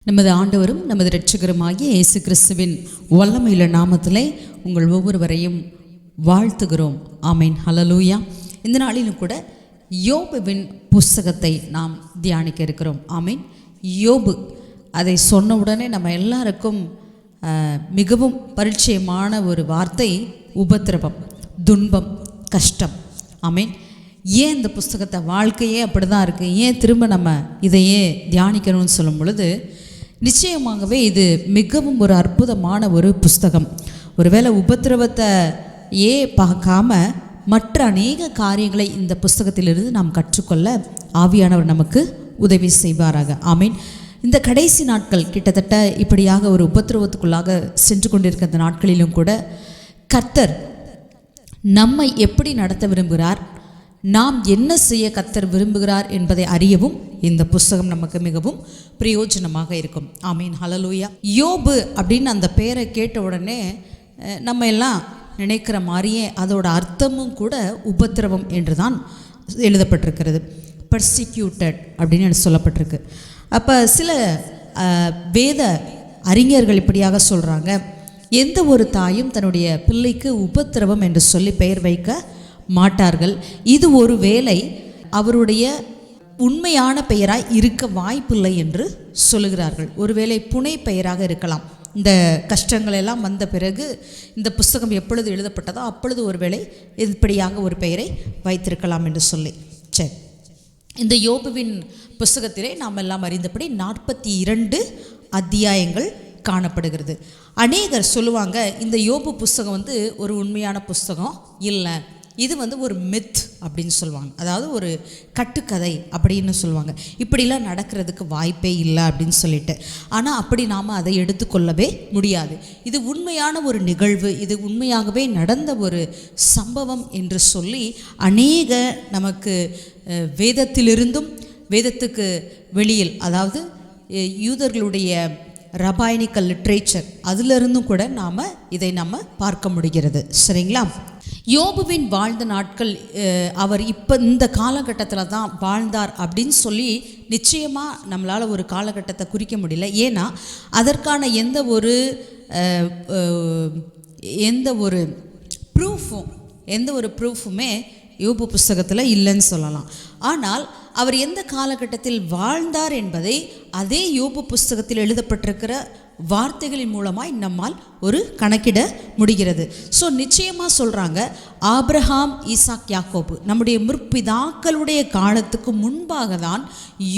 நமது ஆண்டவரும் நமது இரட்சகருமாகிய இயேசு கிறிஸ்துவின் வல்லமையுள்ள நாமத்திலே உங்கள் ஒவ்வொருவரையும் வாழ்த்துகிறோம். ஆமீன், ஹல்லேலூயா. இந்த நாளிலும் கூட யோபுவின் புஸ்தகத்தை நாம் தியானிக்க இருக்கிறோம். ஆமீன். யோபு, அதை சொன்ன உடனே நம்ம எல்லாருக்கும் மிகவும் பரிச்சயமான ஒரு வார்த்தை உபத்திரவம், துன்பம், கஷ்டம். ஆமீன். ஏன் இந்த புஸ்தகத்தை, வாழ்க்கையே அப்படி தான் இருக்குது, ஏன் திரும்ப நம்ம இதையே தியானிக்கணும்னு சொல்லும் பொழுது நிச்சயமாகவே இது மிகவும் ஒரு அற்புதமான ஒரு புஸ்தகம். ஒருவேளை உபத்திரவத்தை பார்க்காம மற்ற அநேக காரியங்களை இந்த புஸ்தகத்திலிருந்து நாம் கற்றுக்கொள்ள ஆவியானவர் நமக்கு உதவி செய்வாராக. ஆமீன். இந்த கடைசி நாட்கள் கிட்டத்தட்ட இப்படியாக ஒரு உபத்திரவத்துக்குள்ளாக சென்று கொண்டிருக்கிற நாட்களிலும் கூட கர்த்தர் நம்மை எப்படி நடத்த விரும்புகிறார், நாம் என்ன செய்ய கர்த்தர் விரும்புகிறார் என்பதை அறியவும் இந்த புஸ்தகம் நமக்கு மிகவும் பிரயோஜனமாக இருக்கும். ஆமீன், ஹல்லேலூயா. யோபு அப்படின்னு அந்த பேரை கேட்ட உடனே நம்ம எல்லாம் நினைக்கிற மாதிரியே அதோட அர்த்தமும் கூட உபத்திரவம் என்று தான் எழுதப்பட்டிருக்கிறது. பர்சிக்யூட்டட் அப்படின்னு சொல்லப்பட்டிருக்கு. அப்போ சில வேத அறிஞர்கள் இப்படியாக சொல்கிறாங்க, எந்த ஒரு தாயும் தன்னுடைய பிள்ளைக்கு உபத்திரவம் என்று சொல்லி பெயர் வைக்க மாட்டார்கள். இது ஒரு வேளை அவருடைய உண்மையான பெயராய் இருக்க வாய்ப்பில்லை என்று சொல்லுகிறார்கள். ஒருவேளை புனை பெயராக இருக்கலாம். இந்த கஷ்டங்கள் எல்லாம் வந்த பிறகு இந்த புஸ்தகம் எப்பொழுது எழுதப்பட்டதோ அப்பொழுது ஒருவேளை இப்படியாக ஒரு பெயரை வைத்திருக்கலாம் என்று சொல்லி. சரி, இந்த யோபுவின் புஸ்தகத்திலே நாம் எல்லாம் அறிந்தபடி 42 அத்தியாயங்கள் காணப்படுகிறது. அநேகர் சொல்லுவாங்க இந்த யோபு புஸ்தகம் ஒரு உண்மையான புஸ்தகம் இல்லை, இது ஒரு மித் அப்படின்னு சொல்லுவாங்க, அதாவது ஒரு கட்டுக்கதை அப்படின்னு சொல்லுவாங்க. இப்படிலாம் நடக்கிறதுக்கு வாய்ப்பே இல்லை அப்படின்னு சொல்லிட்டு. ஆனால் அப்படி நாம் அதை எடுத்துக்கொள்ளவே முடியாது. இது உண்மையான ஒரு நிகழ்வு, இது உண்மையாகவே நடந்த ஒரு சம்பவம் என்று சொல்லி அநேக நமக்கு வேதத்திலிருந்தும் வேதத்துக்கு வெளியில், அதாவது யூதர்களுடைய ரபாயனிக்கல் லிட்ரேச்சர், அதிலிருந்தும் கூட நாம் இதை நம்ம பார்க்க முடிகிறது. சரிங்களா? யோபுவின் வாழ்ந்த நாட்கள் அவர் இப்போ இந்த காலகட்டத்தில் தான் வாழ்ந்தார் அப்படின்னு சொல்லி நிச்சயமாக நம்மளால் ஒரு காலகட்டத்தை குறிக்க முடியல. ஏன்னா அதற்கான எந்த ஒரு ப்ரூஃபுமே யோபு புஸ்தகத்தில் இல்லைன்னு சொல்லலாம். ஆனால் அவர் எந்த காலகட்டத்தில் வாழ்ந்தார் என்பதை அதே யோபு புஸ்தகத்தில் எழுதப்பட்டிருக்கிற வார்த்தைகளின் மூலமாய் நம்மால் ஒரு கணக்கிட முடிகிறது. ஸோ நிச்சயமாக சொல்கிறாங்க, ஆபிரகாம், ஈசாக், யாக்கோபு நம்முடைய முற்பிதாக்களுடைய காலத்துக்கு முன்பாக தான்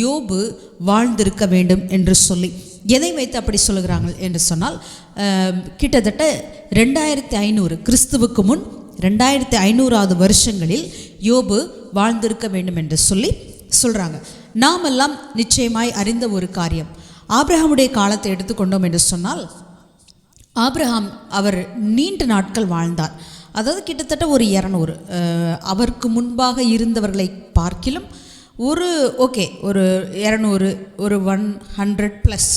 யோபு வாழ்ந்திருக்க வேண்டும் என்று சொல்லி. எதை வைத்து அப்படி சொல்லுகிறாங்க என்று சொன்னால், கிட்டத்தட்ட 2500 கிறிஸ்துவுக்கு முன் 2500வது வருஷங்களில் யோபு வாழ்ந்திருக்க வேண்டும் என்று சொல்லி சொல்கிறாங்க. நாமெல்லாம் நிச்சயமாய் அறிந்த ஒரு காரியம், ஆபிரகாமுடைய காலத்தை எடுத்துக்கொண்டோம் என்று சொன்னால், ஆபிரகாம் அவர் நீண்ட நாட்கள் வாழ்ந்தார். அதாவது கிட்டத்தட்ட ஒரு 200 அவருக்கு முன்பாக இருந்தவர்களை பார்க்கிலும் ஒரு 200 ஒரு 100+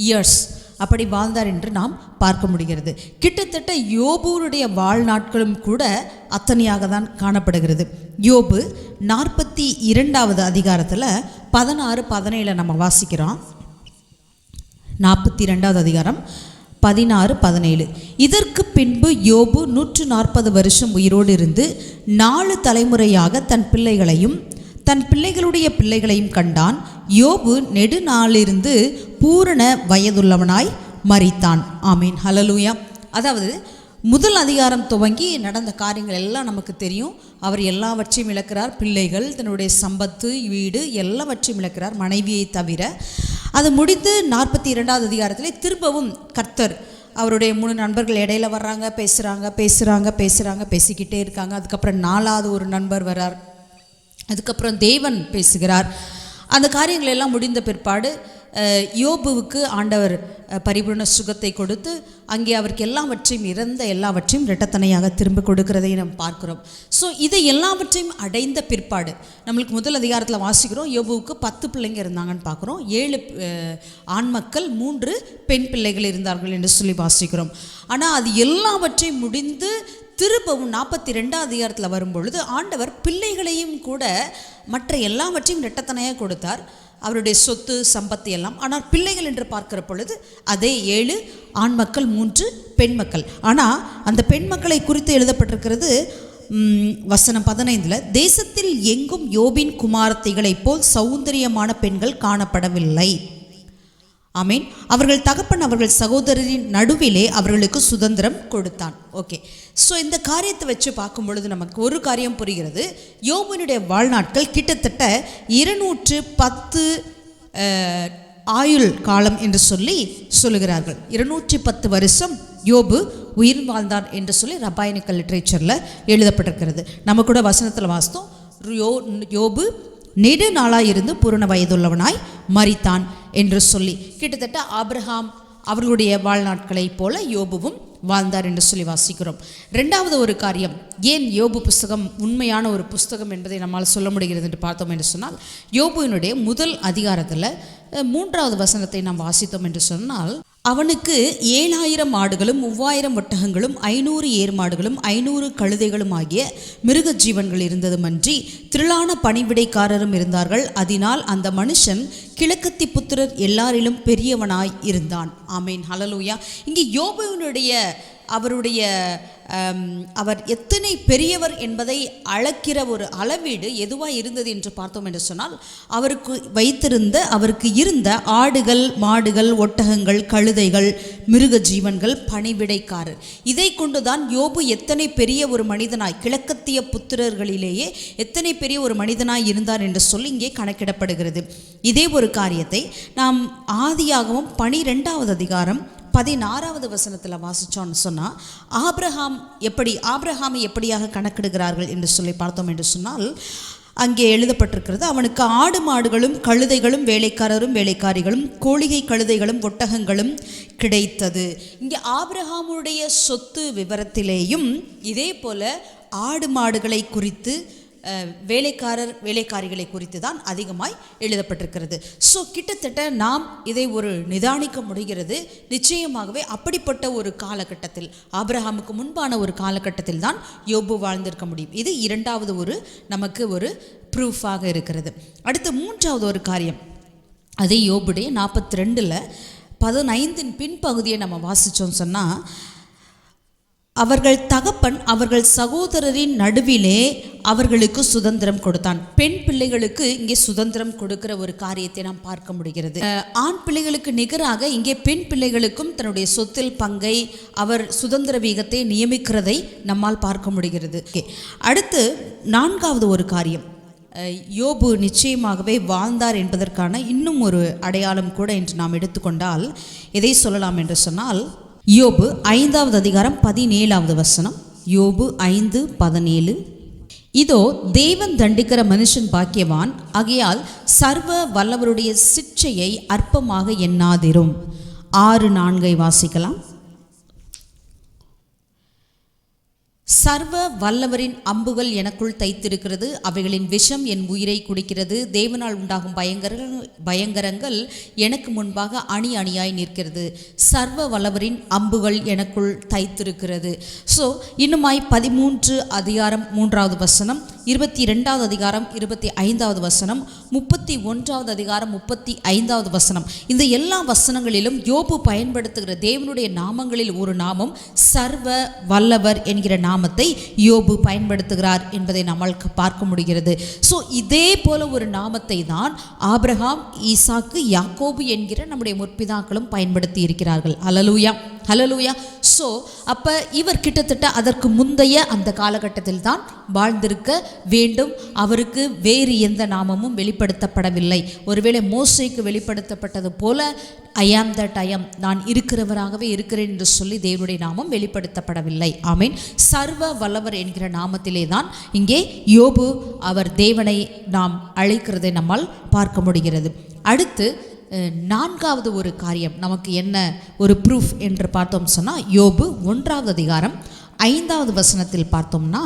இயர்ஸ் அப்படி வாழ்ந்தார் என்று நாம் பார்க்க முடிகிறது. கிட்டத்தட்ட யோபுடைய வாழ்நாட்களும் கூட அத்தனையாக தான் காணப்படுகிறது. யோபு 42வது அதிகாரத்தில் 16-17 நம்ம வாசிக்கிறோம். 42வது அதிகாரம் 16-17. இதற்கு பின்பு யோபு 140 வருஷம் உயிரோடு இருந்து 4 தலைமுறையாக தன் பிள்ளைகளையும் தன் பிள்ளைகளுடைய பிள்ளைகளையும் கண்டான். யோபு நெடுநாளிலிருந்து பூரண வயதுள்ளவனாய் மரித்தான். ஆமீன், ஹல்லேலூயா. அதாவது முதல் அதிகாரம் துவங்கி நடந்த காரியங்கள் எல்லாம் நமக்கு தெரியும். அவர் எல்லாவற்றையும் இழக்கிறார், பிள்ளைகள், தன்னுடைய சம்பத்து, வீடு எல்லாவற்றையும் இழக்கிறார், மனைவியை தவிர. அது முடிந்து 42வது அதிகாரத்திலே திரும்பவும் கர்த்தர் அவருடைய 3 நண்பர்கள் இடையில வர்றாங்க, பேசிக்கிட்டே இருக்காங்க. அதுக்கப்புறம் 4வது ஒரு நண்பர் வர்றார். அதுக்கப்புறம் தேவன் பேசுகிறார். அந்த காரியங்கள் எல்லாம் முடிந்த பிற்பாடு யோபுவுக்கு ஆண்டவர் பரிபூர்ண சுகத்தை கொடுத்து அங்கே அவருக்கு இறந்த எல்லாவற்றையும் இரட்டத்தனையாக திரும்ப கொடுக்கிறதை நாம் பார்க்கிறோம். ஸோ இதை எல்லாவற்றையும் அடைந்த பிற்பாடு நம்மளுக்கு முதல் அதிகாரத்தில் வாசிக்கிறோம், யோபுவுக்கு 10 பிள்ளைங்க இருந்தாங்கன்னு பார்க்குறோம். 7 ஆண் மக்கள், 3 பெண் பிள்ளைகள் இருந்தார்கள் என்று சொல்லி வாசிக்கிறோம். ஆனால் அது எல்லாவற்றையும் முடிந்து திரும்பவும் 42வது அதிகாரத்தில் வரும்பொழுது ஆண்டவர் பிள்ளைகளையும் கூட மற்ற எல்லாவற்றையும் இரட்டத்தனையாக கொடுத்தார். அவருடைய சொத்து சம்பத்து எல்லாம். ஆனால் பிள்ளைகள் என்று பார்க்கிற பொழுது அதே 7 ஆண் மக்கள் 3 பெண் மக்கள். ஆனால் அந்த பெண் மக்களை குறித்து எழுதப்பட்டிருக்கிறது வசனம் 15, தேசத்தில் எங்கும் யோபின் குமாரத்திகளைப் போல் சௌந்தரியமான பெண்கள் காணப்படவில்லை. ஆமீன். அவர்கள் தகப்பன் அவர்கள் சகோதரரின் நடுவிலே அவர்களுக்கு சுதந்திரம் கொடுத்தான். ஓகே, ஸோ இந்த காரியத்தை வச்சு பார்க்கும் பொழுது நமக்கு ஒரு காரியம் புரிகிறது. யோபுனுடைய வாழ்நாட்கள் கிட்டத்தட்ட 210 ஆயுள் காலம் என்று சொல்லுகிறார்கள். 210 வருஷம் யோபு உயிர் வாழ்ந்தார் என்று சொல்லி ரபாயனிக்கல் லிட்ரேச்சரில் எழுதப்பட்டிருக்கிறது. நம்ம கூட வசனத்தில் வாசித்தோம், யோபு நெடு நாளாய் இருந்து பூரண வயதுள்ளவனாய் மரித்தான் என்று சொல்லி. கிட்டத்தட்ட ஆபிரகாம் அவர்களுடைய வாழ்நாட்களைப் போல யோபுவும் வாழ்ந்தார் என்று சொல்லி வாசிக்கிறோம். ரெண்டாவது ஒரு காரியம், ஏன் யோபு புஸ்தகம் உண்மையான ஒரு புஸ்தகம் என்பதை நம்மால் சொல்ல முடிகிறது என்று பார்த்தோம் என்று சொன்னால், யோபுவினுடைய முதல் அதிகாரத்தில் 3வது வசனத்தை நாம் வாசித்தோம் என்று சொன்னால், அவனுக்கு 7000 ஆடுகளும் 3000 ஒட்டகங்களும் 500 ஏர் மாடுகளும் 500 கழுதைகளும் ஆகிய மிருக ஜீவன்கள் இருந்ததுமன்றி திரளான பணிவிடைக்காரரும் இருந்தார்கள். அதனால் அந்த மனுஷன் கிழக்கத்தி புத்திரர் எல்லாரிலும் பெரியவனாய் இருந்தான். ஆமேன், ஹல்லேலூயா. இங்கே யோபுவினுடைய அவர் எத்தனை பெரியவர் என்பதை அளக்கிற ஒரு அளவீடு எதுவாக இருந்தது என்று பார்த்தோம் என்று சொன்னால், அவருக்கு இருந்த ஆடுகள் மாடுகள் ஒட்டகங்கள் கழுதைகள் மிருக ஜீவன்கள் பணிவிடைக்காரர். இதை கொண்டுதான் யோபு எத்தனை பெரிய ஒரு மனிதனாய், கிழக்கத்திய புத்திரர்களிலேயே எத்தனை பெரிய ஒரு மனிதனாய் இருந்தார் என்று சொல்லி இங்கே கணக்கிடப்படுகிறது. இதே ஒரு காரியத்தை நாம் ஆதியாகமம் 12வது அதிகாரம் 16வது வசனத்தில் வாசித்தோன்னு சொன்னால், ஆபிரகாமை எப்படியாக கணக்கிடுகிறார்கள் என்று சொல்லி பார்த்தோம் என்று சொன்னால், அங்கே எழுதப்பட்டிருக்கிறது, அவனுக்கு ஆடு மாடுகளும் கழுதைகளும் வேலைக்காரரும் வேலைக்காரிகளும் கோழிகை கழுதைகளும் ஒட்டகங்களும் கிடைத்தது. இங்கே ஆபிரகாமுடைய சொத்து விவரத்திலேயும் இதே போல ஆடு மாடுகளை குறித்து வேலைக்காரிகளை குறித்து தான் அதிகமாய் எழுதப்பட்டிருக்கிறது. ஸோ கிட்டத்தட்ட நாம் இதை ஒரு நிதானிக்க முடிகிறது. நிச்சயமாகவே அப்படிப்பட்ட ஒரு காலகட்டத்தில், ஆபிரகாமுக்கு முன்பான ஒரு காலகட்டத்தில் தான் யோபு வாழ்ந்திருக்க முடியும். இது 2வது நமக்கு ஒரு ப்ரூஃபாக இருக்கிறது. அடுத்து 3வது ஒரு காரியம், அதே யோபுடைய 42 15 பின்பகுதியை நம்ம வாசித்தோம் சொன்னால், அவர்கள் தகப்பன் அவர்கள் சகோதரரின் நடுவிலே அவர்களுக்கு சுதந்திரம் கொடுத்தான். பெண் பிள்ளைகளுக்கு இங்கே சுதந்திரம் கொடுக்கிற ஒரு காரியத்தை நாம் பார்க்க முடிகிறது. ஆண் பிள்ளைகளுக்கு நிகராக இங்கே பெண் பிள்ளைகளுக்கும் தன்னுடைய சொத்தில் பங்கை அவர் சுதந்திர வீகத்தை நியமிக்கிறதை நம்மால் பார்க்க முடிகிறது. அடுத்து 4வது ஒரு காரியம், யோபு நிச்சயமாகவே வாழ்ந்தார் என்பதற்கான இன்னும் ஒரு அடையாளம் கூட என்று நாம் எடுத்துக்கொண்டால் எதை சொல்லலாம் என்று சொன்னால், யோபு 5வது அதிகாரம் 17வது வசனம். யோபு 5:17, இதோ தேவன் தண்டிக்கிற மனுஷன் பாக்கியவான், ஆகையால் சர்வ வல்லவருடைய சிட்சையை அற்பமாக எண்ணாதிரும். 6:4 வாசிக்கலாம். சர்வ வல்லவரின் அம்புகள் எனக்குள் தைத்திருக்கிறது, அவைகளின் விஷம் என் உயிரை குடிக்கிறது. தேவனால் உண்டாகும் பயங்கரங்கள் எனக்கு முன்பாக அணி அணியாய் நிற்கிறது. சர்வ வல்லவரின் அம்புகள் எனக்குள் தைத்திருக்கிறது. ஸோ இன்னுமாய் 13 அதிகாரம் 3வது வசனம், 22வது அதிகாரம் 25வது வசனம், 31வது அதிகாரம் 35வது வசனம், இந்த எல்லா வசனங்களிலும் யோபு பயன்படுத்துகிற தேவனுடைய நாமங்களில் ஒரு நாமம் சர்வ வல்லவர் என்கிற நாமத்தை யோபு பயன்படுத்துகிறார் என்பதை நம்மால் பார்க்க முடிகிறது. ஸோ இதே போல ஒரு நாமத்தை தான் ஆபிரகாம், ஈசாக்கு, யாக்கோபு என்கிற நம்முடைய முற்பிதாக்களும் பயன்படுத்தி இருக்கிறார்கள். ஹல்லேலூயா, ஹல்லேலூயா. ஸோ அப்போ இவர் கிட்டத்தட்ட அதற்கு முந்தைய அந்த காலகட்டத்தில் தான் வாழ்ந்திருக்க வேண்டும். அவருக்கு வேறு எந்த நாமமும் வெளிப்படுத்தப்படவில்லை. ஒருவேளை மோசேக்கு வெளிப்படுத்தப்பட்டது போல ஐ ஆம் தட் ஐ ஆம், நான் இருக்கிறவராகவே இருக்கிறேன் என்று சொல்லி தேவனுடைய நாமம் வெளிப்படுத்தப்படவில்லை. ஆமீன். சர்வ வல்லவர் என்கிற நாமத்திலே தான் இங்கே யோபு அவர் தேவனை நாம் அழைக்கிறதை நம்மால் பார்க்க முடிகிறது. அடுத்து 4வது ஒரு காரியம் நமக்கு என்ன ஒரு ப்ரூஃப் என்று பார்த்தோம் சொன்னால், யோபு 1வது அதிகாரம் 5வது வசனத்தில் பார்த்தோம்னா,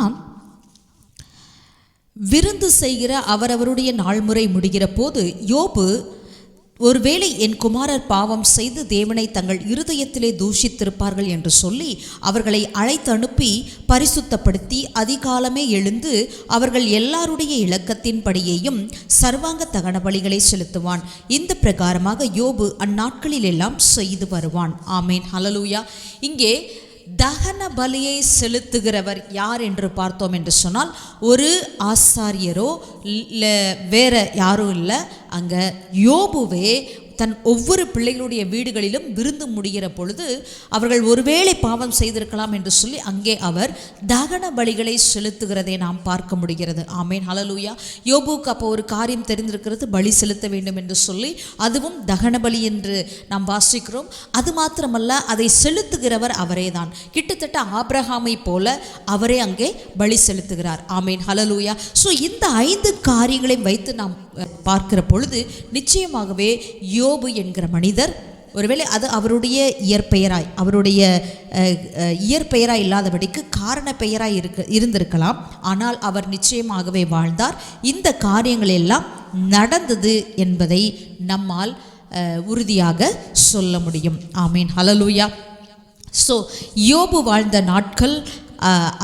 விருந்து செய்கிற அவரவருடைய நாள்முறை முடிகிற போது யோபு ஒருவேளை என் குமாரர் பாவம் செய்து தேவனை தங்கள் இருதயத்திலே தூஷித்திருப்பார்கள் என்று சொல்லி அவர்களை அழைத்து அனுப்பி பரிசுத்தப்படுத்தி அதிகாலமே எழுந்து அவர்கள் எல்லாருடைய இலக்கத்தின்படியேயும் சர்வாங்க தகன பலிகளை செலுத்துவான். இந்த பிரகாரமாக யோபு அந்நாட்களில் எல்லாம் செய்து வருவான். ஆமேன், ஹல்லேலூயா. இங்கே தகன பலியை செலுத்துகிறவர் யார் என்று பார்த்தோம் என்று சொன்னால், ஒரு ஆசாரியரோ இல்லை வேற யாரும் இல்லை. அங்கே யோபுவே தன் ஒவ்வொரு பிள்ளைகளுடைய வீடுகளிலும் விருந்து முடிகிற பொழுது அவர்கள் ஒருவேளை பாவம் செய்திருக்கலாம் என்று சொல்லி அங்கே அவர் தகன பலிகளை செலுத்துகிறதை நாம் பார்க்க முடிகிறது. ஆமேன், ஹல்லேலூயா. யோபுக்கு அப்போ ஒரு காரியம் தெரிந்திருக்கிறது, பலி செலுத்த வேண்டும் என்று சொல்லி, அதுவும் தகன பலி என்று நாம் வாசிக்கிறோம். அது மாத்திரமல்ல, அதை செலுத்துகிறவர் அவரே தான். கிட்டத்தட்ட ஆபிரகாமை போல அவரே அங்கே பலி செலுத்துகிறார். ஆமேன், ஹல்லேலூயா. ஸோ இந்த 5 காரியங்களை வைத்து நாம் பார்க்கிற பொழுது நிச்சயமாகவே யோபு என்கிற மனிதர், ஒருவேளை அது அவருடைய இயற்பெயராய், அவருடைய இயற்பெயராய் இல்லாதபடிக்கு காரண பெயராய் இருந்திருக்கலாம். ஆனால் அவர் நிச்சயமாகவே வாழ்ந்தார். இந்த காரியங்கள் எல்லாம் நடந்தது என்பதை நம்மால் உறுதியாக சொல்ல முடியும். ஆமீன், ஹல்லேலூயா. ஸோ யோபு வாழ்ந்த நாட்கள்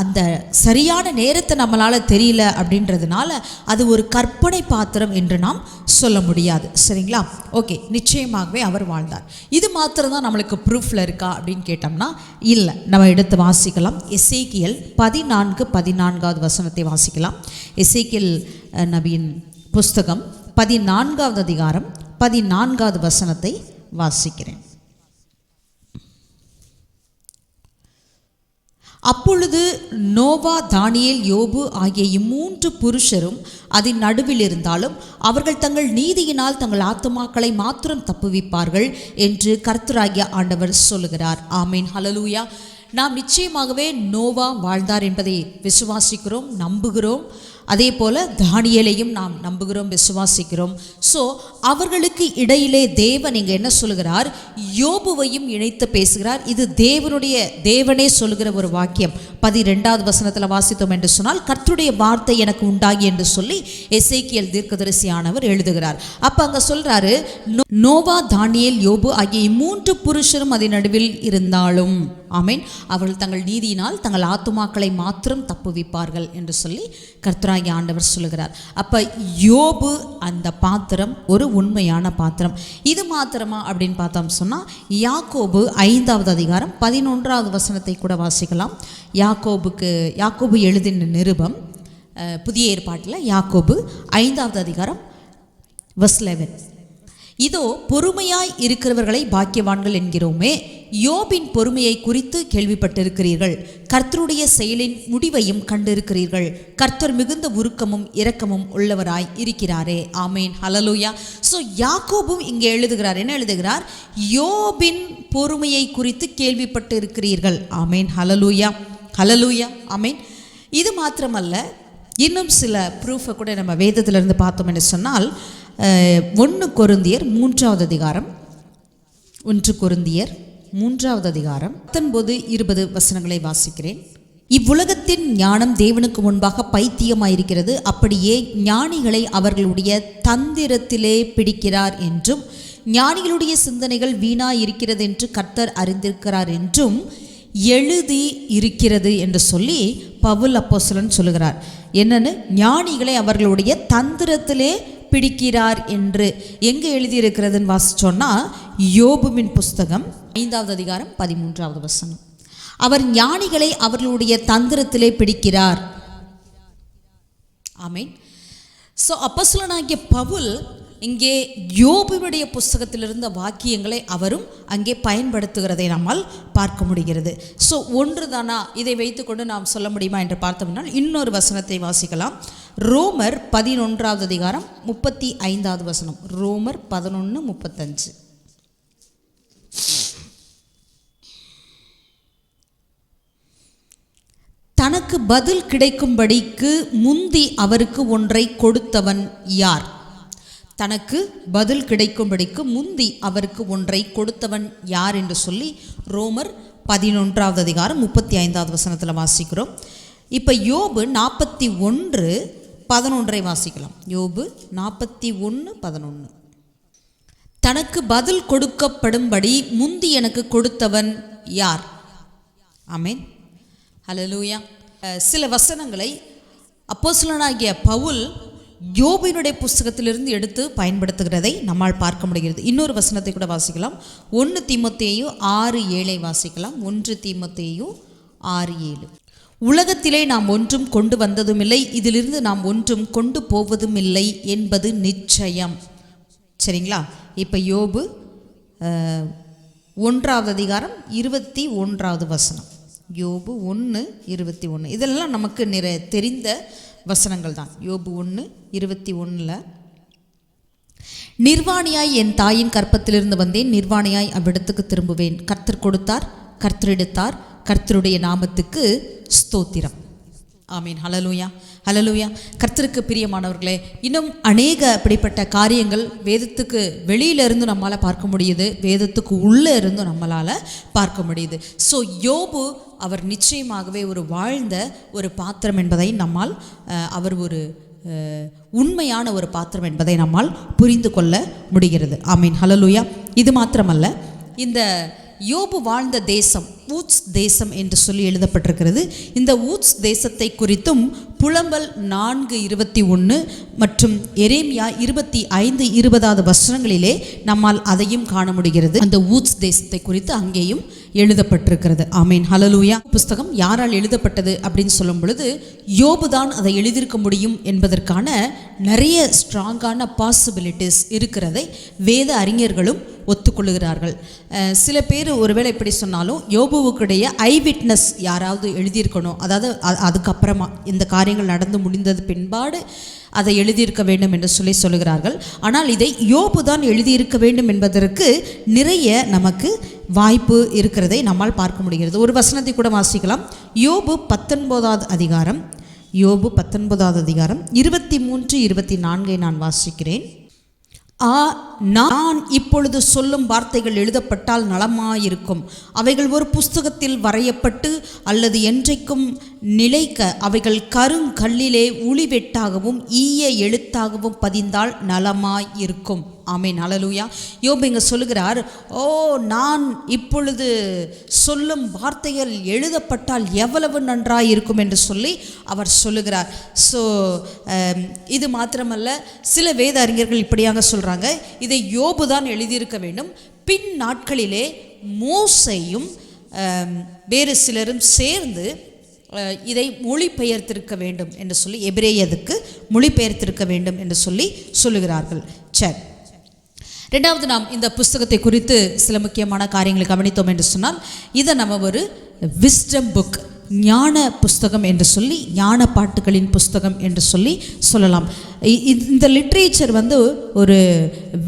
அந்த சரியான நேரத்தை நம்மளால் தெரியல அப்படின்றதுனால அது ஒரு கற்பனை பாத்திரம் என்று நாம் சொல்ல முடியாது. சரிங்களா? ஓகே, நிச்சயமாகவே அவர் வாழ்ந்தார். இது மாத்திரம் தான் நம்மளுக்கு ப்ரூஃபில் இருக்கா அப்படின்னு கேட்டோம்னா இல்லை. நம்ம எடுத்து வாசிக்கலாம். எசேக்கியேல் 14:14 வசனத்தை வாசிக்கலாம். எசேக்கியேல் நபியின் புஸ்தகம் 14வது அதிகாரம் 14வது வசனத்தை வாசிக்கிறேன். அப்பொழுது நோவா, தானியேல், யோபு ஆகிய 3 புருஷரும் அதன் நடுவில் இருந்தாலும் அவர்கள் தங்கள் நீதியினால் தங்கள் ஆத்துமாக்களை மாத்திரம் தப்புவிப்பார்கள் என்று கர்த்தராகிய ஆண்டவர் சொல்லுகிறார். ஆமீன், ஹல்லேலூயா. நாம் நிச்சயமாகவே நோவா வாழ்ந்தார் என்பதை விசுவாசிக்கிறோம், நம்புகிறோம். அதே போல் தானியேலையும் நாம் நம்புகிறோம், விசுவாசிக்கிறோம். ஸோ அவர்களுக்கு இடையிலே தேவன் இங்கே என்ன சொல்லுகிறார்? யோபுவையும் இணைத்து பேசுகிறார். இது தேவனே சொல்லுகிற ஒரு வாக்கியம். 12வது வசனத்தில் வாசித்தோம் என்று சொன்னால், கர்த்தருடைய வார்த்தை எனக்கு உண்டாகி என்று சொல்லி எசேக்கியேல் தீர்க்கதரிசியானவர் எழுதுகிறார். அப்போ அங்கே சொல்கிறாரு, நோவா, தானியேல், யோபு ஆகிய 3 புருஷரும் அதன் நடுவில் இருந்தாலும், ஆமீன், அவர்கள் தங்கள் நீதியினால் தங்கள் ஆத்துமாக்களை மாத்திரம் தப்புவிப்பார்கள் என்று சொல்லி கர்த்தராகிய ஆண்டவர் சொல்லுகிறார். அப்போ யோபு அந்த பாத்திரம் ஒரு உண்மையான பாத்திரம். இது மாத்திரமா அப்படின்னு பார்த்தோம் சொன்னால், யாக்கோபு 5வது அதிகாரம் 11வது வசனத்தை கூட வாசிக்கலாம். யாக்கோபு எழுதின நிருபம், புதிய ஏற்பாட்டில் யாக்கோபு 5வது அதிகாரம் verse 11. இதோ பொறுமையாய் இருக்கிறவர்களை பாக்கியவான்கள் என்கிறோமே, யோபின் பொறுமையை குறித்து கேள்விப்பட்டிருக்கிறீர்கள், கர்த்தருடைய செயலின் முடிவையும் கண்டிருக்கிறீர்கள். கர்த்தர் மிகுந்த உருக்கமும் இரக்கமும் உள்ளவராய் இருக்கிறாரே. ஆமேன், ஹல்லேலூயா. ஸோ யாக்கோபும் இங்கே எழுதுகிறார். என்ன எழுதுகிறார்? யோபின் பொறுமையை குறித்து கேள்விப்பட்டு இருக்கிறீர்கள். ஆமேன், ஹல்லேலூயா, ஹல்லேலூயா, ஆமேன். இது மாத்திரமல்ல, இன்னும் சில ப்ரூஃபை கூட நம்ம வேதத்திலிருந்து பார்த்தோம் என்று சொன்னால், 1 கொரிந்தியர் 3வது அதிகாரம் 1 கொரிந்தியர் 3வது அதிகாரம் 19-20 வசனங்களை வாசிக்கிறேன். இவ்வுலகத்தின் ஞானம் தேவனுக்கு முன்பாக பைத்தியமாயிருக்கிறது, அப்படியே ஞானிகளை அவர்களுடைய தந்திரத்திலே பிடிக்கிறார் என்றும் ஞானிகளுடைய சிந்தனைகள் வீணாய் இருக்கிறது என்று கர்த்தர் அறிந்திருக்கிறார் என்றும் எழுதி இருக்கிறது என்று சொல்லி பவுல் அப்போஸ்தலன் சொல்லுகிறார். என்னன்னு? ஞானிகளை அவர்களுடைய தந்திரத்திலே பிடிக்கிறார் என்று எங்கே எழுதியிருக்கிறதுன்னு வாசிச்சோன்னா, யோபுவின் புஸ்தகம் 5வது அதிகாரம் 13வது வசனம். அவர் ஞானிகளை அவர்களுடைய தந்திரத்திலே பிடிக்கிறார். ஆமீன். ஸோ அப்போஸ்தலனாகிய பவுல் இங்கே யோபுவுடைய புஸ்தகத்திலிருந்த வாக்கியங்களை அவரும் அங்கே பயன்படுத்துகிறதை நம்மால் பார்க்க முடிகிறது. ஸோ ஒன்று தானா இதை வைத்துக்கொண்டு நாம் சொல்ல முடியுமா என்று பார்த்தோம்னால், இன்னொரு வசனத்தை வாசிக்கலாம். ரோமர் 11வது அதிகாரம் 35வது வசனம். ரோமர் 11:35. தனக்கு பதில் கிடைக்கும்படிக்கு முந்தி அவருக்கு ஒன்றை கொடுத்தவன் யார்? தனக்கு பதில் கிடைக்கும்படிக்கு முந்தி அவருக்கு ஒன்றை கொடுத்தவன் யார் என்று சொல்லி ரோமர் 11வது அதிகாரம் 35வது வசனத்தில் வாசிக்கிறோம். இப்போ யோபு 41:11 வாசிக்கலாம். யோபு 41:11. தனக்கு பதில் கொடுக்கப்படும்படி முந்தி எனக்கு கொடுத்தவன் யார்? ஆமென், ஹல்லேலூயா. சில வசனங்களை அப்போஸ்தலனாகிய பவுல் யோபினுடைய புஸ்தகத்திலிருந்து எடுத்து பயன்படுத்துகிறதை நம்மால் பார்க்க முடிகிறது. இன்னொரு வசனத்தை கூட வாசிக்கலாம். 1 தீமோத்தேயு 6:7 வாசிக்கலாம். 1 தீமோத்தேயு 6:7. உலகத்திலே நாம் ஒன்றும் கொண்டு வந்ததுமில்லை, இதிலிருந்து நாம் ஒன்றும் கொண்டு போவதும் இல்லை என்பது நிச்சயம். சரிங்களா? இப்போ யோபு 1ஆவது அதிகாரம் 21வது வசனம். யோபு 1:21. இதெல்லாம் நமக்கு தெரிந்த வசனங்கள் தான். யோபு 1:21. நிர்வாணியாய் என் தாயின் கற்பத்திலிருந்து வந்தேன், நிர்வாணியாய் அவ்விடத்துக்கு திரும்புவேன். கர்த்தர் கொடுத்தார், கர்த்தர் எடுத்தார், கர்த்தருடைய நாமத்துக்கு ஸ்தோத்திரம். ஆமீன், ஹல்லேலூயா, ஹல்லேலூயா. கர்த்தருக்கு பிரியமானவர்களே, இன்னும் அநேக அப்படிப்பட்ட காரியங்கள் வேதத்துக்கு வெளியிலிருந்து நம்மளால் பார்க்க முடியுது, வேதத்துக்கு உள்ளே இருந்தும் நம்மளால் பார்க்க முடியுது. ஸோ யோபு அவர் நிச்சயமாகவே ஒரு வாழ்ந்த ஒரு பாத்திரம் என்பதை நம்மால், அவர் ஒரு உண்மையான ஒரு பாத்திரம் என்பதை நம்மால் புரிந்து கொள்ள முடிகிறது. ஆமீன், ஹல்லேலூயா. இது மாத்திரமல்ல, இந்த யோபு வாழ்ந்த தேசம் ஊத்ஸ் தேசம் என்று சொல்லி எழுதப்பட்டிருக்கிறது. இந்த ஊத்ஸ் தேசத்தை குறித்தும் புலம்பல் 4:21 மற்றும் எரேமியா 25:20 வசனங்களிலே நம்மால் அதையும் காண முடிகிறது. அந்த ஊத்ஸ் தேசத்தை குறித்து அங்கேயும் எழுதப்பட்டிருக்கிறது. ஆமீன், ஹல்லேலூயா. புஸ்தகம் யாரால் எழுதப்பட்டது அப்படின்னு சொல்லும் பொழுது யோபு தான் அதை எழுதியிருக்க முடியும் என்பதற்கான நிறைய ஸ்ட்ராங்கான பாசிபிலிட்டிஸ் இருக்கிறதை வேத அறிஞர்களும் ஒத்துக்கொள்ளுகிறார்கள். சில பேர் ஒருவேளை இப்படி சொன்னாலும் யோபுவுக்குடைய ஐவிட்னஸ் யாராவது எழுதியிருக்கணும், அதாவது அதுக்கப்புறமா இந்த காரியங்கள் நடந்து முடிந்தது பின்பாடு அதை எழுதியிருக்க வேண்டும் என்று சொல்லுகிறார்கள். ஆனால் இதை யோபு தான் எழுதியிருக்க வேண்டும் என்பதற்கு நிறைய நமக்கு வாய்ப்பு இருக்கிறதை நம்மால் பார்க்க முடிகிறது. ஒரு வசனத்தை கூட வாசிக்கலாம். யோபு 19வது அதிகாரம், யோபு 19வது அதிகாரம் 23-24 நான் வாசிக்கிறேன். நான் இப்பொழுது சொல்லும் வார்த்தைகள் எழுதப்பட்டால் நலமாயிருக்கும். அவைகள் ஒரு புஸ்தகத்தில் வரையப்பட்டு அல்லது என்றைக்கும் நிலைக்க அவைகள் கருங்கல்லிலே உளிவெட்டாகவும் ஈய எழுத்தாகவும் பதிந்தால் நலமாயிருக்கும். ஆமீன், ஹல்லேலூயா. யோபு இங்கே சொல்லுகிறார், நான் இப்பொழுது சொல்லும் வார்த்தைகள் எழுதப்பட்டால் எவ்வளவு நன்றாக இருக்கும் என்று சொல்லி அவர் சொல்லுகிறார். ஸோ இது மாத்திரமல்ல, சில வேத அறிஞர்கள் இப்படியாக சொல்கிறாங்க, இதை யோபு தான் எழுதியிருக்க வேண்டும். பின் நாட்களிலே மோசேயும் வேறு சிலரும் சேர்ந்து இதை மொழிபெயர்த்திருக்க வேண்டும் என்று சொல்லி, எபிரேயத்துக்கு மொழிபெயர்த்திருக்க வேண்டும் என்று சொல்லுகிறார்கள். சரி, ரெண்டாவது நாம் இந்த புஸ்தகத்தை குறித்து சில முக்கியமான காரியங்களை கவனித்தோம் என்று சொன்னால், இதை நம்ம ஒரு விஸ்டம் புக், ஞான புஸ்தகம் என்று சொல்லி, ஞான பாட்டுகளின் புஸ்தகம் என்று சொல்லலாம். இந்த லிட்ரேச்சர் ஒரு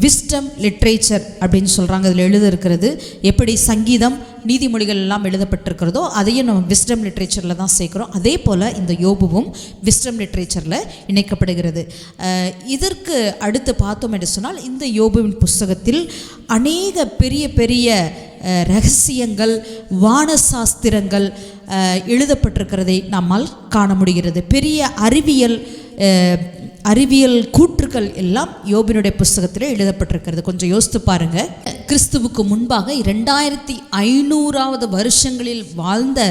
விஸ்டம் லிட்ரேச்சர் அப்படின்னு சொல்கிறாங்க. அதில் எழுதியிருக்கிறது எப்படி சங்கீதம், நீதிமொழிகள் எல்லாம் எழுதப்பட்டிருக்கிறதோ அதையும் நம்ம விஸ்டம் லிட்ரேச்சரில் தான் சேர்க்குறோம். அதே போல் இந்த யோபுவும் விஸ்டம் லிட்ரேச்சரில் இணைக்கப்படுகிறது. இதற்கு அடுத்து பார்த்தோம் என்று சொன்னால், இந்த யோபுவின் புஸ்தகத்தில் அநேக பெரிய பெரிய ரகசியங்கள், வானசாஸ்திரங்கள் எழுதப்பட்டிருக்கிறதை நம்மால் காண முடிகிறது. பெரிய அறிவியல் கூற்றுக்கள் எல்லாம் யோபினுடைய புஸ்தகத்தில் எழுதப்பட்டிருக்கிறது. கொஞ்சம் யோசித்து பாருங்க. கிறிஸ்துவுக்கு முன்பாக 2500வது வருஷங்களில் வாழ்ந்த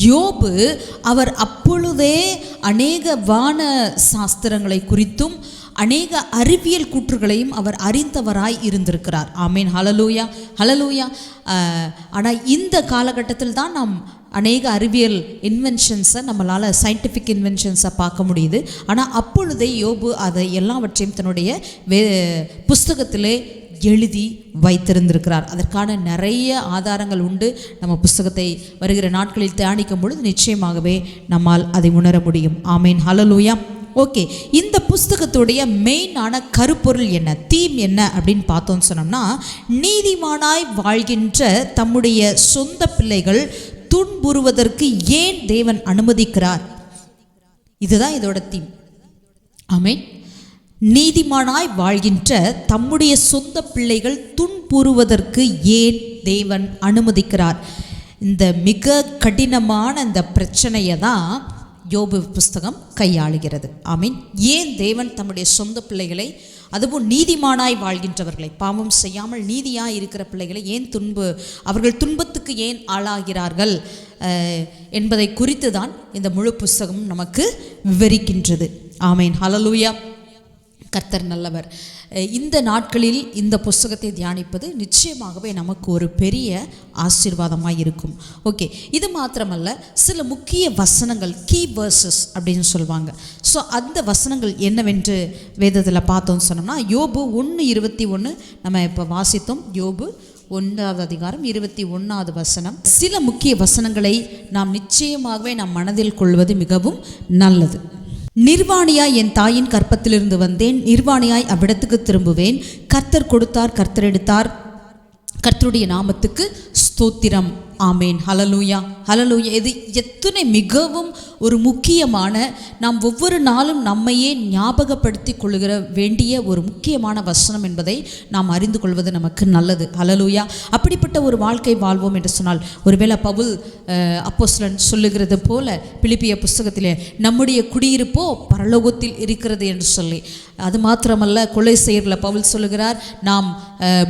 யோபு, அவர் அப்பொழுதே அநேக வான சாஸ்திரங்களை குறித்தும் அநேக அறிவியல் கூற்றுகளையும் அவர் அறிந்தவராய் இருந்திருக்கிறார். ஆமீன், ஹல்லேலூயா, ஹல்லேலூயா. ஆனால் இந்த காலகட்டத்தில் தான் நாம் அநேக அறிவியல் இன்வென்ஷன்ஸை, நம்மளால் சயின்டிஃபிக் இன்வென்ஷன்ஸை பார்க்க முடியுது. ஆனால் அப்பொழுதே யோபு அதை எல்லாவற்றையும் தன்னுடைய புஸ்தகத்திலே எழுதி வைத்திருந்திருக்கிறார். அதற்கான நிறைய ஆதாரங்கள் உண்டு. நம்ம புஸ்தகத்தை வருகிற நாட்களில் தியானிக்கும் பொழுது நிச்சயமாகவே நம்மால் அதை உணர முடியும். ஆமீன், ஹல்லேலூயா. ஓகே, இந்த புஸ்தகத்துடைய மெயினான கருப்பொருள் என்ன, தீம் என்ன அப்படின்னு பார்த்தோன்னு சொன்னோம்னா, நீதிமானாய் வாழ்கின்ற தம்முடைய சொந்த பிள்ளைகள் துன்புறுவதற்கு ஏன் தேவன் அனுமதிக்கிறார்? இதுதான் இதோட தீம். ஆமென். நீதிமானாய் வாழ்கின்ற தம்முடைய சொந்த பிள்ளைகள் துன்புறுவதற்கு ஏன் தேவன் அனுமதிக்கிறார்? இந்த மிக கடினமான இந்த பிரச்சனையை தான் யோபு புஸ்தகம் கையாளுகிறது. ஆமீன். ஏன் தேவன் தம்முடைய சொந்த பிள்ளைகளை அதுவும் நீதிமானாய் வாழ்கின்றவர்களை, பாவம் செய்யாமல் நீதியாய் இருக்கிற பிள்ளைகளை ஏன் அவர்கள் துன்பத்துக்கு ஏன் ஆளாகிறார்கள் என்பதை குறித்து தான் இந்த முழு புஸ்தகம் நமக்கு விவரிக்கின்றது. ஆமேன், ஹல்லேலூயா. கர்த்தர் நல்லவர். இந்த நாட்களில் இந்த புஸ்தகத்தை தியானிப்பது நிச்சயமாகவே நமக்கு ஒரு பெரிய ஆசீர்வாதமாக இருக்கும். ஓகே, இது மாத்திரமல்ல, சில முக்கிய வசனங்கள், கீ வேர்சஸ் அப்படின்னு சொல்லுவாங்க. ஸோ அந்த வசனங்கள் என்னவென்று வேதத்தில் பார்த்தோம்னு சொன்னோம்னா, யோபு 1:21 நம்ம இப்போ வாசித்தோம். யோபு 1வது அதிகாரம் 21வது வசனம். சில முக்கிய வசனங்களை நாம் நிச்சயமாகவே நம் மனதில் கொள்வது மிகவும் நல்லது. நிர்வாணியாய் என் தாயின் கற்பத்திலிருந்து வந்தேன், நிர்வாணியாய் அவ்விடத்துக்கு திரும்புவேன். கர்த்தர் கொடுத்தார், கர்த்தர் எடுத்தார், கர்த்தருடைய நாமத்துக்கு ஸ்தோத்திரம். ஆமேன், ஹல்லேலூயா, ஹல்லேலூயா. இது எத்தனை மிகவும் ஒரு முக்கியமான, நாம் ஒவ்வொரு நாளும் நம்மையே ஞாபகப்படுத்தி கொள்ளுகிற வேண்டிய ஒரு முக்கியமான வசனம் என்பதை நாம் அறிந்து கொள்வது நமக்கு நல்லது. ஹல்லேலூயா. அப்படிப்பட்ட ஒரு வாழ்க்கை வாழ்வோம் என்று சொன்னால், ஒருவேளை பவுல் அப்போஸ்தலன் சொல்லுகிறது போல பிலிப்பிய புஸ்தகத்திலே நம்முடைய குடியிருப்போ பரலோகத்தில் இருக்கிறது என்று சொல்லி, அது மாத்திரமல்ல, கொலோசையரில் பவுல் சொல்லுகிறார், நாம்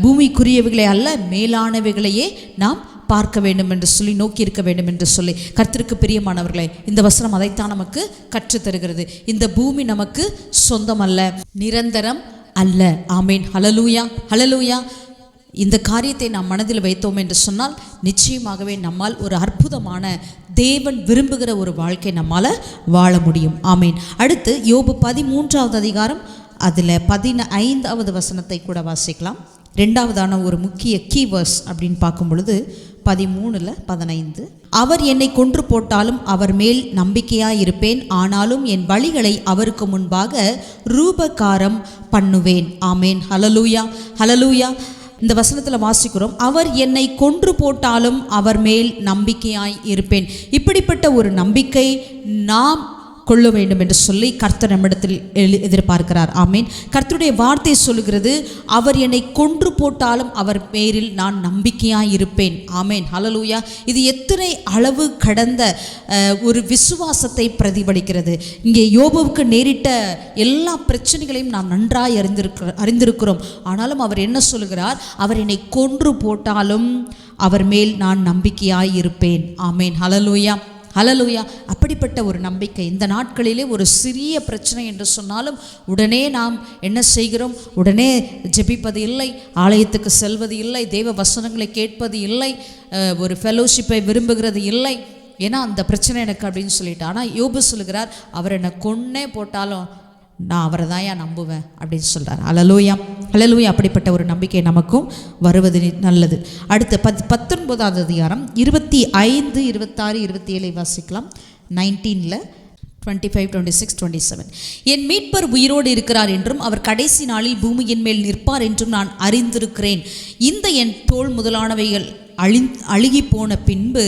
பூமிக்குரியவைகளை அல்ல மேலானவைகளையே நாம் பார்க்க வேண்டும் என்று சொல்லி, நோக்கி இருக்க வேண்டும் என்று சொல்லி. கர்த்தருக்கு பிரியமானவர்களே, இந்த வசனம் அதைத்தான் நமக்கு கற்றுத்தருகிறது. இந்த பூமி நமக்கு சொந்தம் அல்ல, நிரந்தரம் அல்ல. ஆமேன், ஹல்லேலூயா, ஹல்லேலூயா. இந்த காரியத்தை நாம் மனதில் வைத்தோம் என்று சொன்னால் நிச்சயமாகவே நம்மால் ஒரு அற்புதமான, தேவன் விரும்புகிற ஒரு வாழ்க்கை நம்மால் வாழ முடியும். ஆமேன். அடுத்து யோபு 13வது அதிகாரம், அதில் 15வது வசனத்தை கூட வாசிக்கலாம். ரெண்டாவதான ஒரு முக்கிய கீவர்ஸ் அப்படின்னு பார்க்கும் பொழுது 13:15, அவர் என்னை கொன்று போட்டாலும் அவர் மேல் நம்பிக்கையாய் இருப்பேன், ஆனாலும் என் வழிகளை அவருக்கு முன்பாக ரூபகாரம் பண்ணுவேன். ஆமேன், ஹல்லேலூயா, ஹல்லேலூயா. இந்த வசனத்தில் வாசிக்கிறோம், அவர் என்னை கொன்று போட்டாலும் அவர் மேல் நம்பிக்கையாய் இருப்பேன். இப்படிப்பட்ட ஒரு நம்பிக்கை நாம் கொள்ள வேண்டும் என்று சொல்லி கர்த்தர் நம்மிடத்தில் எதிர்பார்க்கிறார். ஆமீன். கர்த்தருடைய வார்த்தை சொல்லுகிறது, அவர் என்னை கொன்று போட்டாலும் அவர் பேரில் நான் நம்பிக்கையாய் இருப்பேன். ஆமேன், ஹல்லேலூயா. இது எத்தனை அளவு கடந்த ஒரு விசுவாசத்தை பிரதிபலிக்கிறது. இங்கே யோபுவுக்கு நேரிட்ட எல்லா பிரச்சனைகளையும் நாம் நன்றாய் அறிந்திருக்கிறோம். ஆனாலும் அவர் என்ன சொல்லுகிறார்? அவர் என்னை கொன்று போட்டாலும் அவர் மேல் நான் நம்பிக்கையாய் இருப்பேன். ஆமேன், ஹல்லேலூயா, ஹல்லேலூயா. அப்படிப்பட்ட ஒரு நம்பிக்கை இந்த நாட்களிலே ஒரு சிறிய பிரச்சனை என்று சொன்னாலும் உடனே நாம் என்ன செய்கிறோம்? உடனே ஜெபிப்பது இல்லை, ஆலயத்துக்கு செல்வது இல்லை, தேவ வசனங்களை கேட்பது இல்லை, ஒரு ஃபெலோஷிப்பை விரும்புகிறது இல்லை. ஏன்னா அந்த பிரச்சனை எனக்கு அப்படின்னு சொல்லிட்டு. ஆனால் யோபு சொல்லுகிறார், அவர் என்னை கொன்னே போட்டாலும் நான் அவரை தான் நம்புவேன் அப்படின்னு சொல்கிறார். ஹல்லேலூயா, ஹல்லேலூயா. அப்படிப்பட்ட ஒரு நம்பிக்கை நமக்கும் வருவது நல்லது. அடுத்து 19வது அதிகாரம் 25, 26, 27 வாசிக்கலாம். 19ல் 25, 26, 27. என் மீட்பர் உயிரோடு இருக்கிறார் என்றும் அவர் கடைசி நாளில் பூமியின் மேல் நிற்பார் என்றும் நான் அறிந்திருக்கிறேன். இந்த என் தோல் முதலானவைகள் அழுகி போன பின்பு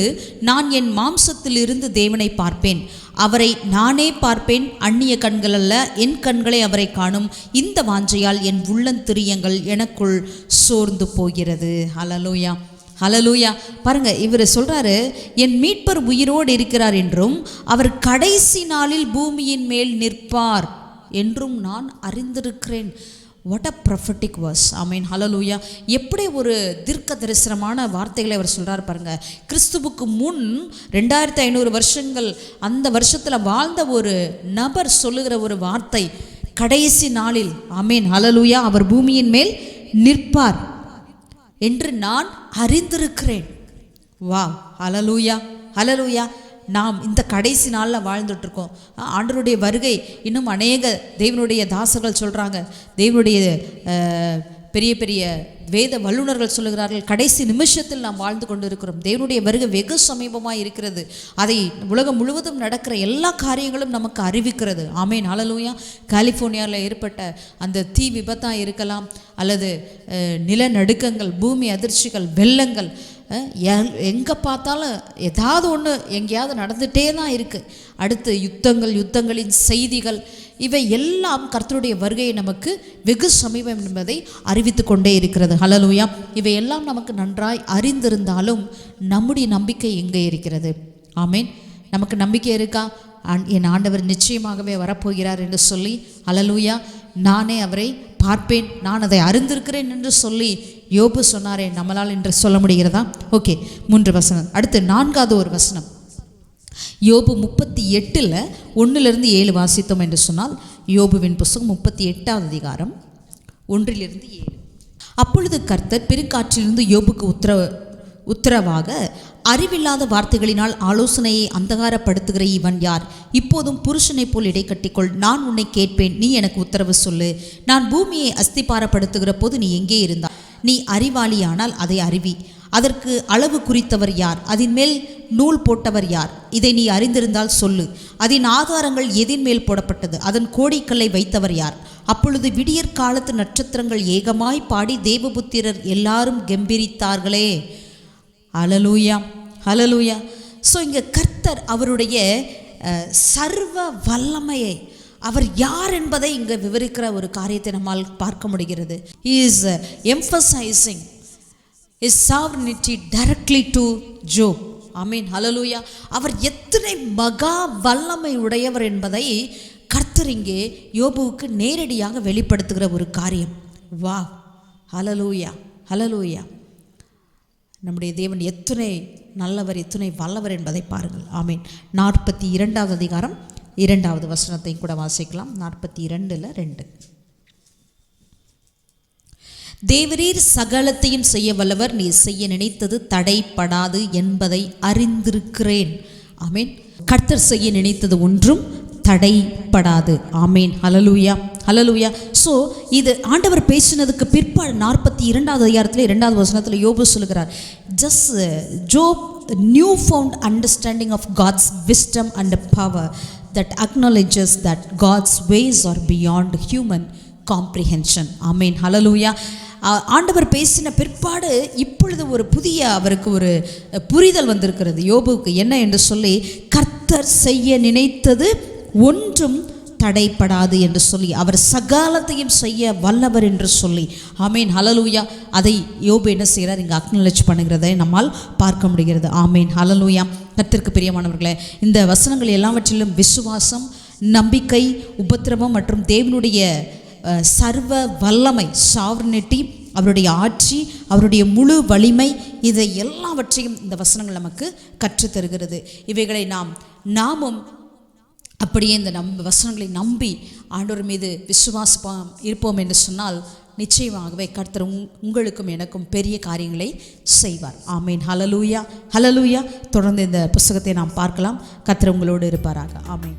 நான் என் மாம்சத்திலிருந்து தேவனை பார்ப்பேன். அவரை நானே பார்ப்பேன், அந்நிய கண்கள் அல்ல, என் கண்களை அவரை காணும். இந்த வாஞ்சையால் என் உள்ளந்திரியங்கள் எனக்குள் சோர்ந்து போகிறது. ஹல்லேலூயா, ஹல்லேலூயா. பாருங்க, இவர் சொல்றாரு, என் மீட்பர் உயிரோடு இருக்கிறார் என்றும் அவர் கடைசி நாளில் பூமியின் மேல் நிற்பார் என்றும் நான் அறிந்திருக்கிறேன். What a prophetic verse. ஆமீன், ஹல்லேலூயா. எப்படி ஒரு தீர்க்க தரிசனமான வார்த்தைகளை அவர் சொல்கிறார் பாருங்க. கிறிஸ்துவுக்கு முன் 2500 வருஷங்கள் அந்த வருஷத்தில் வாழ்ந்த ஒரு நபர் சொல்லுகிற ஒரு வார்த்தை, கடைசி நாளில், ஆமீன், ஹல்லேலூயா, அவர் பூமியின் மேல் நிற்பார் என்று நான் அறிந்திருக்கிறேன். வா, ஹல்லேலூயா, ஹல்லேலூயா. நாம் இந்த கடைசி நாளில் வாழ்ந்துட்டுருக்கோம். ஆண்டவருடைய வருகை இன்னும் அநேக தேவனுடைய தாசர்கள் சொல்கிறாங்க, தேவனுடைய பெரிய பெரிய வேத வல்லுநர்கள் சொல்லுகிறார்கள், கடைசி நிமிஷத்தில் நாம் வாழ்ந்து கொண்டு இருக்கிறோம். தேவனுடைய வருகை வெகு சமீபமாக இருக்கிறது. அதை உலகம் முழுவதும் நடக்கிற எல்லா காரியங்களும் நமக்கு அறிவிக்கிறது. ஆமேன், ஹல்லேலூயா. கலிஃபோர்னியாவில் ஏற்பட்ட அந்த தீ விபத்தாக இருக்கலாம், அல்லது நிலநடுக்கங்கள், பூமி அதிர்ச்சிகள், வெள்ளங்கள், எங்கே பார்த்தாலும் ஏதாவது ஒன்று எங்கேயாவது நடந்துகிட்டே தான் இருக்குது. அடுத்து யுத்தங்களின் செய்திகள், இவை எல்லாம் கர்த்தருடைய வருகையை நமக்கு வெகு சமீபம் என்பதை அறிவித்து கொண்டே இருக்கிறது. ஹல்லேலூயா. இவை எல்லாம் நமக்கு நன்றாய் அறிந்திருந்தாலும் நம்முடைய நம்பிக்கை எங்கே இருக்கிறது? ஆமேன். நமக்கு நம்பிக்கை இருக்கா? என் ஆண்டவர் நிச்சயமாகவே வரப்போகிறார் என்று சொல்லி, ஹல்லேலூயா, நானே அவரை பார்ப்பேன், நான் அதை அறிந்திருக்கிறேன் என்று சொல்லி யோபு சொன்னாரே, நம்மளால் என்று சொல்ல முடிகிறதா? ஓகே, 3 வசனம். அடுத்து 4வது ஒரு வசனம், யோபு 38 1 7 வாசித்தோம் என்று சொன்னால், யோபுவின் புஸ்தகம் 38வது அதிகாரம் 1 7. அப்பொழுது கர்த்தர் பெருங்காற்றிலிருந்து யோபுக்கு உத்தரவாக, அறிவில்லாத வார்த்தைகளினால் ஆலோசனையை அந்தகாரப்படுத்துகிற இவன் யார்? இப்போதும் புருஷனை போல் இடை கட்டிக்கொள், நான் உன்னை கேட்பேன், நீ எனக்கு உத்தரவு சொல்லு. நான் பூமியை அஸ்திபாரப்படுத்துகிற போது நீ எங்கே இருந்தாய்? நீ அறிவாளியானால் அதை அறிவி. அதற்கு அளவு குறித்தவர் யார்? அதன் மேல் நூல் போட்டவர் யார்? இதை நீ அறிந்திருந்தால் சொல்லு. அதன் ஆதாரங்கள் எதின் மேல் போடப்பட்டது? அதன் கோடிக்கல்லை வைத்தவர் யார்? அப்பொழுது விடியற் காலத்து நட்சத்திரங்கள் ஏகமாய் பாடி தேவபுத்திரர் எல்லாரும் கெம்பீரித்தார்களே. ஹல்லேலூயா, ஹல்லேலூயா. ஸோ இங்கே கர்த்தர் அவருடைய சர்வ வல்லமையை, அவர் யார் என்பதை இங்கே விவரிக்கிற ஒரு காரியத்தை நம்மால் பார்க்க முடிகிறது. He is emphasizing his sovereignty directly to Job. ஆமீன், ஹல்லேலூயா. அவர் எத்தனை மகா வல்லமை உடையவர் என்பதை கர்த்தர் இங்கே யோபுவுக்கு நேரடியாக வெளிப்படுத்துகிற ஒரு காரியம். வா, ஹல்லேலூயா, ஹல்லேலூயா. நம்முடைய தேவன் எத்தனை நல்லவர், எத்தனை வல்லவர் என்பதை பாருங்கள். ஆமீன். 42வது அதிகாரம் 2வது வசனத்தையும் கூட வாசிக்கலாம். 42:2. தேவரீர் சகலத்தையும் செய்ய வல்லவர், நீ செய்ய நினைத்தது தடைப்படாது என்பதை அறிந்திருக்கிறேன். ஆமீன். கர்த்தர் செய்ய நினைத்தது ஒன்றும் தடைப்படாது. ஆமீன், ஹல்லேலூயா, ஹல்லேலூயா. ஸோ இது ஆண்டவர் பேசினதுக்கு பிற்பாடு 42வது அதிகாரத்தில் 2வது வசனத்தில் யோபு சொல்கிறார், just Job new found understanding of God's wisdom and power that acknowledges that God's ways are beyond human comprehension. ஆமீன், ஹல்லேலூயா. ஆண்டவர் பேசின பிற்பாடு இப்பொழுது ஒரு புதிய அவருக்கு ஒரு புரிதல் வந்திருக்கிறது யோபுவுக்கு. என்ன என்று சொல்லி, கர்த்தர் செய்ய நினைத்தது ஒன்றும் தடைப்படாது என்று சொல்லி, அவர் சகலத்தையும் செய்ய வல்லவர் என்று சொல்லி. ஆமீன், ஹல்லேலூயா. அதை யோபு என்ன செய்கிறார், இங்கே அக்னாலஜ் பண்ணுகிறதை நம்மால் பார்க்க முடிகிறது. ஆமீன், ஹல்லேலூயா. கர்த்தருக்கு பிரியமானவர்களே, இந்த வசனங்கள் எல்லாவற்றிலும் விசுவாசம், நம்பிக்கை, உபத்திரவம் மற்றும் தேவனுடைய சர்வ வல்லமை, சாவர்னிட்டி, அவருடைய ஆட்சி, அவருடைய முழு வலிமை, இதை எல்லாவற்றையும் இந்த வசனங்கள் நமக்கு கற்றுத்தருகிறது. இவைகளை நாமும் அப்படியே இந்த வசனங்களை நம்பி ஆண்டவர் மீது விசுவாசம் இருப்போம் என்று சொன்னால், நிச்சயமாகவே கர்த்தர் உங்களுக்கும் எனக்கும் பெரிய காரியங்களை செய்வார். ஆமீன், ஹல்லேலூயா, ஹல்லேலூயா. தொடர்ந்து இந்த புத்தகத்தை நாம் பார்க்கலாம். கர்த்தர் உங்களோடு இருப்பாராக. ஆமீன்.